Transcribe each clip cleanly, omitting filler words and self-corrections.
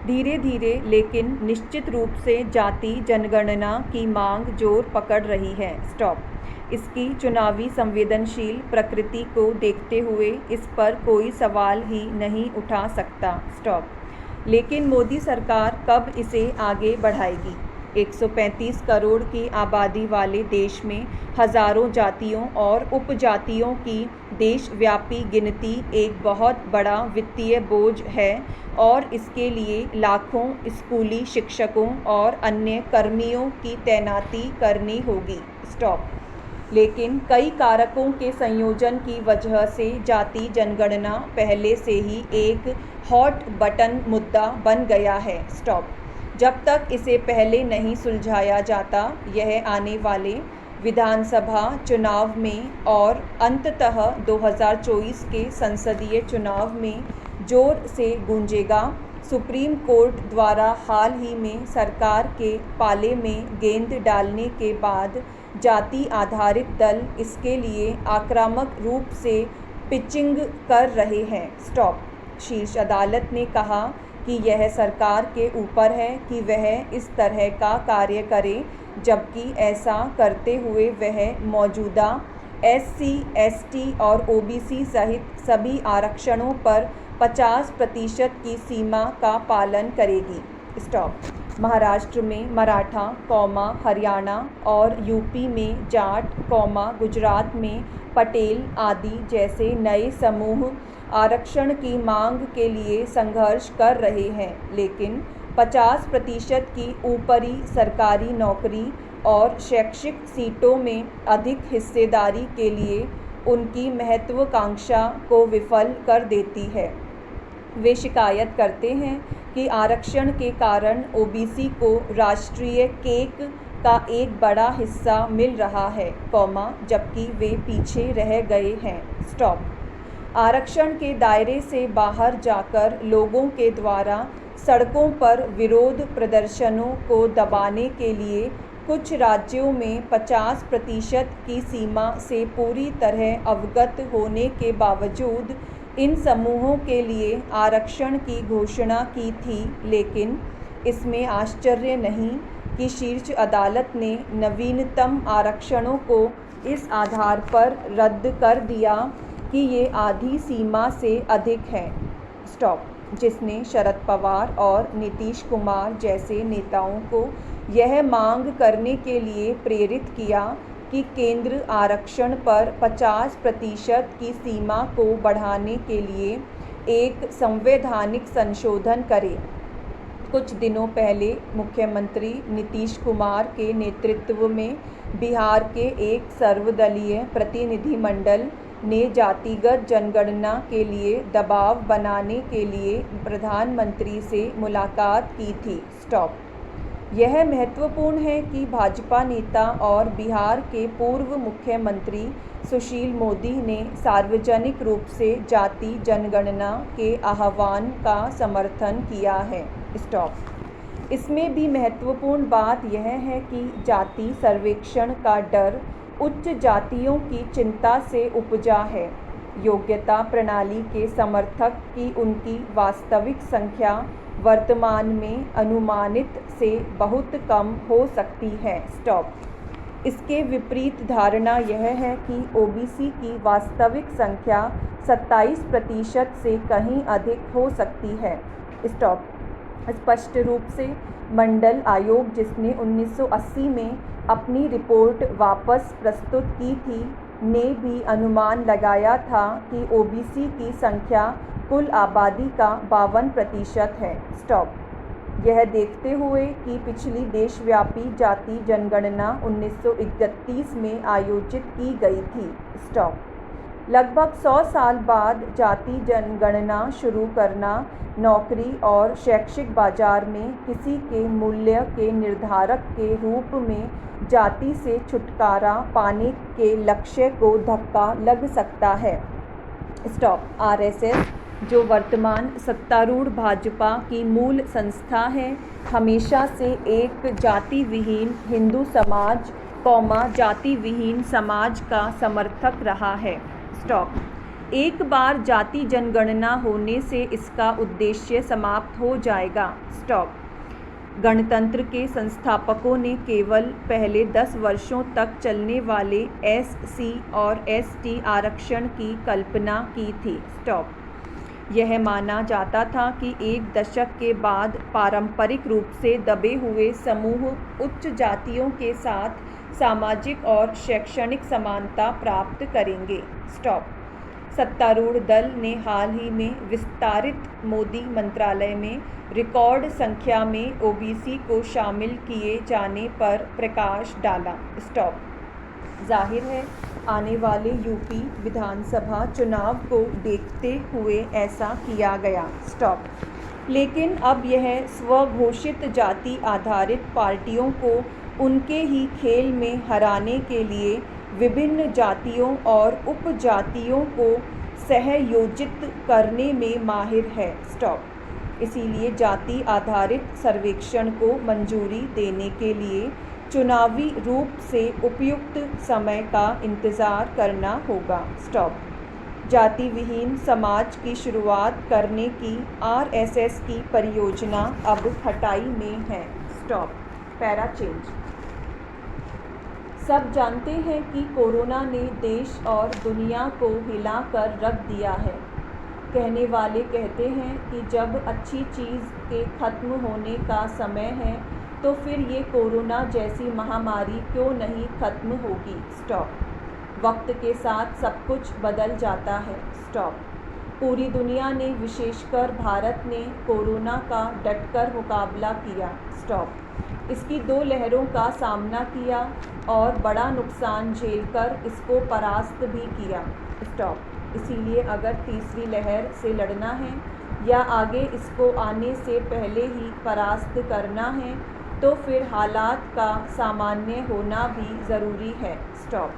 धीरे धीरे लेकिन निश्चित रूप से जाति जनगणना की मांग जोर पकड़ रही है। स्टॉप। इसकी चुनावी संवेदनशील प्रकृति को देखते हुए इस पर कोई सवाल ही नहीं उठा सकता। स्टॉप। लेकिन मोदी सरकार कब इसे आगे बढ़ाएगी? 135 करोड़ की आबादी वाले देश में हजारों जातियों और उपजातियों की देशव्यापी गिनती एक बहुत बड़ा वित्तीय बोझ है और इसके लिए लाखों स्कूली शिक्षकों और अन्य कर्मियों की तैनाती करनी होगी। स्टॉप। लेकिन कई कारकों के संयोजन की वजह से जाति जनगणना पहले से ही एक हॉट बटन मुद्दा बन गया है। स्टॉप। जब तक इसे पहले नहीं सुलझाया जाता, यह आने वाले विधानसभा चुनाव में और अंततः 2024 के संसदीय चुनाव में जोर से गूंजेगा। सुप्रीम कोर्ट द्वारा हाल ही में सरकार के पाले में गेंद डालने के बाद जाति आधारित दल इसके लिए आक्रामक रूप से पिचिंग कर रहे हैं। स्टॉप। शीर्ष अदालत ने कहा कि यह सरकार के ऊपर है कि वह इस तरह का कार्य करे, जबकि ऐसा करते हुए वह मौजूदा SC, ST और OBC सहित सभी आरक्षणों पर 50% की सीमा का पालन करेगी। स्टॉप। महाराष्ट्र में मराठा, हरियाणा और यूपी में जाट, गुजरात में पटेल आदि जैसे नए समूह आरक्षण की मांग के लिए संघर्ष कर रहे हैं, लेकिन 50% की ऊपरी सरकारी नौकरी और शैक्षिक सीटों में अधिक हिस्सेदारी के लिए उनकी महत्वाकांक्षा को विफल कर देती है। वे शिकायत करते हैं कि आरक्षण के कारण OBC को राष्ट्रीय केक का एक बड़ा हिस्सा मिल रहा है, जबकि वे पीछे रह गए हैं। स्टॉप। आरक्षण के दायरे से बाहर जाकर लोगों के द्वारा सड़कों पर विरोध प्रदर्शनों को दबाने के लिए कुछ राज्यों में 50% की सीमा से पूरी तरह अवगत होने के बावजूद इन समूहों के लिए आरक्षण की घोषणा की थी, लेकिन इसमें आश्चर्य नहीं कि शीर्ष अदालत ने नवीनतम आरक्षणों को इस आधार पर रद्द कर दिया कि ये आधी सीमा से अधिक है। स्टॉप। जिसने शरद पवार और नीतीश कुमार जैसे नेताओं को यह मांग करने के लिए प्रेरित किया कि केंद्र आरक्षण पर 50% की सीमा को बढ़ाने के लिए एक संवैधानिक संशोधन करे। कुछ दिनों पहले मुख्यमंत्री नीतीश कुमार के नेतृत्व में बिहार के एक सर्वदलीय प्रतिनिधिमंडल ने जातिगत जनगणना के लिए दबाव बनाने के लिए प्रधानमंत्री से मुलाकात की थी। स्टॉप। यह महत्वपूर्ण है कि भाजपा नेता और बिहार के पूर्व मुख्यमंत्री सुशील मोदी ने सार्वजनिक रूप से जाति जनगणना के आह्वान का समर्थन किया है। स्टॉप। इसमें भी महत्वपूर्ण बात यह है कि जाति सर्वेक्षण का डर उच्च जातियों की चिंता से उपजा है। योग्यता प्रणाली के समर्थक की उनकी वास्तविक संख्या वर्तमान में अनुमानित से बहुत कम हो सकती है। स्टॉप। इसके विपरीत धारणा यह है कि OBC की वास्तविक संख्या 27% से कहीं अधिक हो सकती है। स्टॉप। स्पष्ट रूप से मंडल आयोग, जिसने 1980 में अपनी रिपोर्ट वापस प्रस्तुत की थी, ने भी अनुमान लगाया था कि OBC की संख्या कुल आबादी का 52% है। स्टॉप। यह देखते हुए कि पिछली देशव्यापी जाति जनगणना 1931 में आयोजित की गई थी। स्टॉप। लगभग 100 साल बाद जाति जनगणना शुरू करना नौकरी और शैक्षिक बाजार में किसी के मूल्य के निर्धारक के रूप में जाति से छुटकारा पाने के लक्ष्य को धक्का लग सकता है। स्टॉप। RSS, जो वर्तमान सत्तारूढ़ भाजपा की मूल संस्था है, हमेशा से एक जाति विहीन हिंदू समाज, जाति विहीन समाज का समर्थक रहा है। स्टॉप। एक बार जाति जनगणना होने से इसका उद्देश्य समाप्त हो जाएगा। स्टॉप। गणतंत्र के संस्थापकों ने केवल पहले 10 वर्षों तक चलने वाले SC और ST आरक्षण की कल्पना की थी। स्टॉप। यह माना जाता था कि एक दशक के बाद पारंपरिक रूप से दबे हुए समूह उच्च जातियों के साथ सामाजिक और शैक्षणिक समानता प्राप्त करेंगे। स्टॉप। सत्तारूढ़ दल ने हाल ही में विस्तारित मोदी मंत्रालय में रिकॉर्ड संख्या में OBC को शामिल किए जाने पर प्रकाश डाला। स्टॉप। जाहिर है आने वाले यूपी विधानसभा चुनाव को देखते हुए ऐसा किया गया। स्टॉप। लेकिन अब यह स्वघोषित जाति आधारित पार्टियों को उनके ही खेल में हराने के लिए विभिन्न जातियों और उपजातियों को सहयोजित करने में माहिर है। स्टॉप। इसीलिए जाति आधारित सर्वेक्षण को मंजूरी देने के लिए चुनावी रूप से उपयुक्त समय का इंतज़ार करना होगा। स्टॉप। जाति विहीन समाज की शुरुआत करने की RSS की परियोजना अब खटाई में है। स्टॉप। Para change. सब जानते हैं कि कोरोना ने देश और दुनिया को हिलाकर रख दिया है। कहने वाले कहते हैं कि जब अच्छी चीज़ के ख़त्म होने का समय है तो फिर ये कोरोना जैसी महामारी क्यों नहीं ख़त्म होगी। स्टॉप। वक्त के साथ सब कुछ बदल जाता है। स्टॉप। पूरी दुनिया ने विशेषकर भारत ने कोरोना का डटकर मुकाबला किया। स्टॉप। इसकी 2 लहरों का सामना किया और बड़ा नुकसान झेलकर इसको परास्त भी किया। स्टॉप। इसीलिए अगर तीसरी लहर से लड़ना है या आगे इसको आने से पहले ही परास्त करना है तो फिर हालात का सामान्य होना भी ज़रूरी है। स्टॉप।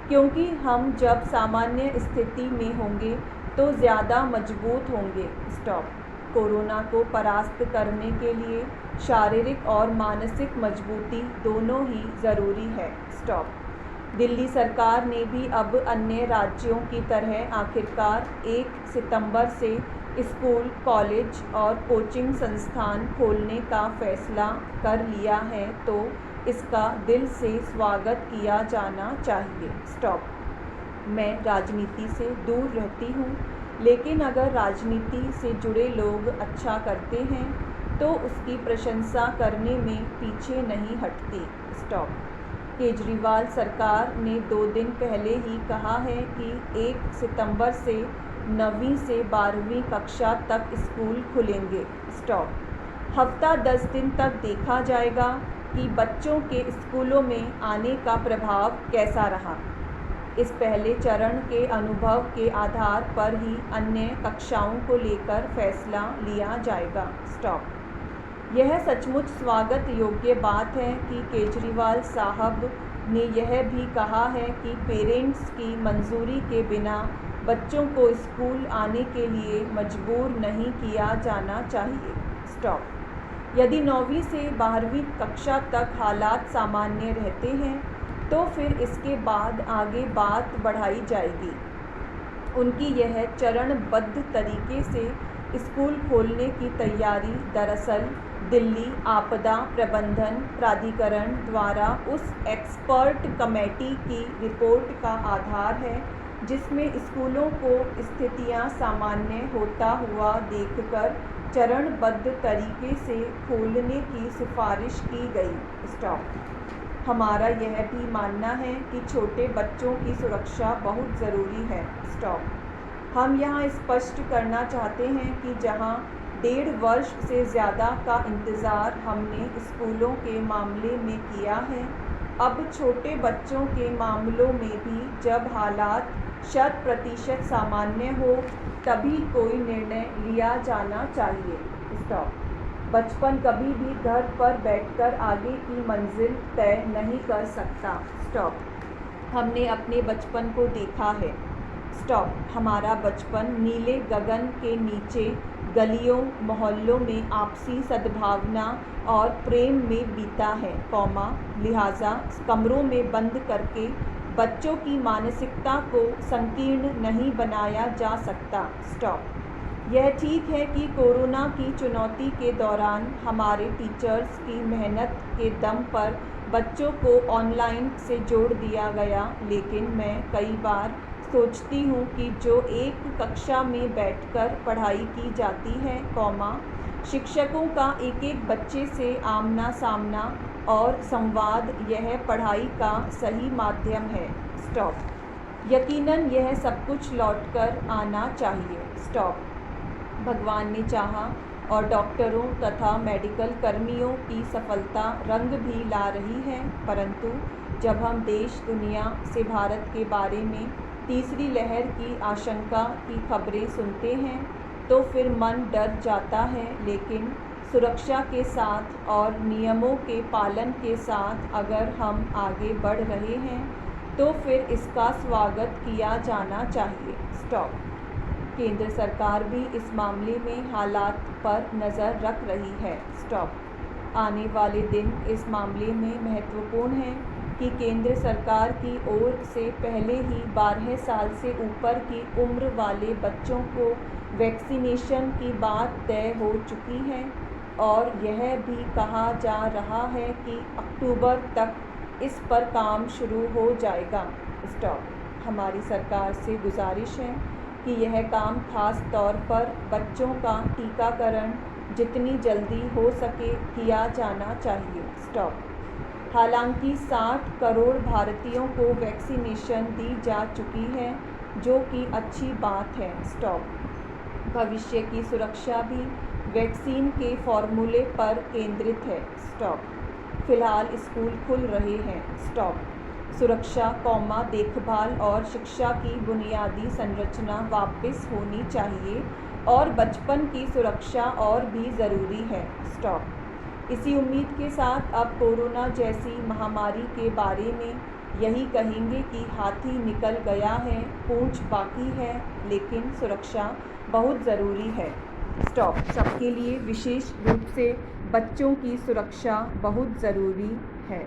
क्योंकि हम जब सामान्य स्थिति में होंगे तो ज़्यादा मजबूत होंगे। स्टॉप। कोरोना को परास्त करने के लिए शारीरिक और मानसिक मजबूती दोनों ही ज़रूरी है। स्टॉप। दिल्ली सरकार ने भी अब अन्य राज्यों की तरह आखिरकार 1 सितंबर से स्कूल, कॉलेज और कोचिंग संस्थान खोलने का फैसला कर लिया है तो इसका दिल से स्वागत किया जाना चाहिए। स्टॉप। मैं राजनीति से दूर रहती हूँ, लेकिन अगर राजनीति से जुड़े लोग अच्छा करते हैं तो उसकी प्रशंसा करने में पीछे नहीं हटती। स्टॉप। केजरीवाल सरकार ने 2 दिन पहले ही कहा है कि 1 सितंबर से 9वीं से 12वीं कक्षा तक स्कूल खुलेंगे। स्टॉप। हफ्ता 10 दिन तक देखा जाएगा कि बच्चों के स्कूलों में आने का प्रभाव कैसा रहा। इस पहले चरण के अनुभव के आधार पर ही अन्य कक्षाओं को लेकर फैसला लिया जाएगा। स्टॉप। यह सचमुच स्वागत योग्य बात है कि केजरीवाल साहब ने यह भी कहा है कि पेरेंट्स की मंजूरी के बिना बच्चों को स्कूल आने के लिए मजबूर नहीं किया जाना चाहिए। स्टॉप। यदि 9वीं से 12वीं कक्षा तक हालात सामान्य रहते हैं तो फिर इसके बाद आगे बात बढ़ाई जाएगी। उनकी यह चरणबद्ध तरीके से स्कूल खोलने की तैयारी दरअसल दिल्ली आपदा प्रबंधन प्राधिकरण द्वारा उस एक्सपर्ट कमेटी की रिपोर्ट का आधार है जिसमें स्कूलों को स्थितियां सामान्य होता हुआ देखकर चरणबद्ध तरीके से खोलने की सिफारिश की गई। स्टॉप। हमारा यह भी मानना है कि छोटे बच्चों की सुरक्षा बहुत ज़रूरी है। स्टॉप। हम यहाँ स्पष्ट करना चाहते हैं कि जहाँ 1.5 वर्ष से ज़्यादा का इंतज़ार हमने स्कूलों के मामले में किया है, अब छोटे बच्चों के मामलों में भी जब हालात 100% सामान्य हो तभी कोई निर्णय लिया जाना चाहिए। स्टॉप। बचपन कभी भी घर पर बैठकर आगे की मंजिल तय नहीं कर सकता। स्टॉप। हमने अपने बचपन को देखा है। स्टॉप। हमारा बचपन नीले गगन के नीचे गलियों मोहल्लों में आपसी सद्भावना और प्रेम में बीता है, लिहाजा कमरों में बंद करके बच्चों की मानसिकता को संकीर्ण नहीं बनाया जा सकता। स्टॉप। यह ठीक है कि कोरोना की चुनौती के दौरान हमारे टीचर्स की मेहनत के दम पर बच्चों को ऑनलाइन से जोड़ दिया गया, लेकिन मैं कई बार सोचती हूँ कि जो एक कक्षा में बैठकर पढ़ाई की जाती है, शिक्षकों का एक एक बच्चे से आमना सामना और संवाद, यह पढ़ाई का सही माध्यम है। स्टॉप। यकीनन यह सब कुछ लौटकर आना चाहिए। स्टॉप। भगवान ने चाहा और डॉक्टरों तथा मेडिकल कर्मियों की सफलता रंग भी ला रही है, परंतु जब हम देश दुनिया से भारत के बारे में तीसरी लहर की आशंका की खबरें सुनते हैं तो फिर मन डर जाता है, लेकिन सुरक्षा के साथ और नियमों के पालन के साथ अगर हम आगे बढ़ रहे हैं तो फिर इसका स्वागत किया जाना चाहिए। स्टॉप। केंद्र सरकार भी इस मामले में हालात पर नज़र रख रही है। स्टॉप। आने वाले दिन इस मामले में महत्वपूर्ण हैं कि केंद्र सरकार की ओर से पहले ही 12 साल से ऊपर की उम्र वाले बच्चों को वैक्सीनेशन की बात तय हो चुकी है और यह भी कहा जा रहा है कि अक्टूबर तक इस पर काम शुरू हो जाएगा। स्टॉप। हमारी सरकार से गुजारिश है कि यह काम खास तौर पर बच्चों का टीकाकरण जितनी जल्दी हो सके किया जाना चाहिए। स्टॉप। हालांकि 60 करोड़ भारतीयों को वैक्सीनेशन दी जा चुकी है, जो कि अच्छी बात है। स्टॉप। भविष्य की सुरक्षा भी वैक्सीन के फॉर्मूले पर केंद्रित है। स्टॉप। फिलहाल स्कूल खुल रहे हैं। स्टॉप। सुरक्षा, देखभाल और शिक्षा की बुनियादी संरचना वापस होनी चाहिए और बचपन की सुरक्षा और भी ज़रूरी है। स्टॉप। इसी उम्मीद के साथ अब कोरोना जैसी महामारी के बारे में यही कहेंगे कि हाथी निकल गया है, पूंछ बाकी है, लेकिन सुरक्षा बहुत ज़रूरी है। स्टॉप। सबके लिए, विशेष रूप से बच्चों की सुरक्षा बहुत ज़रूरी है।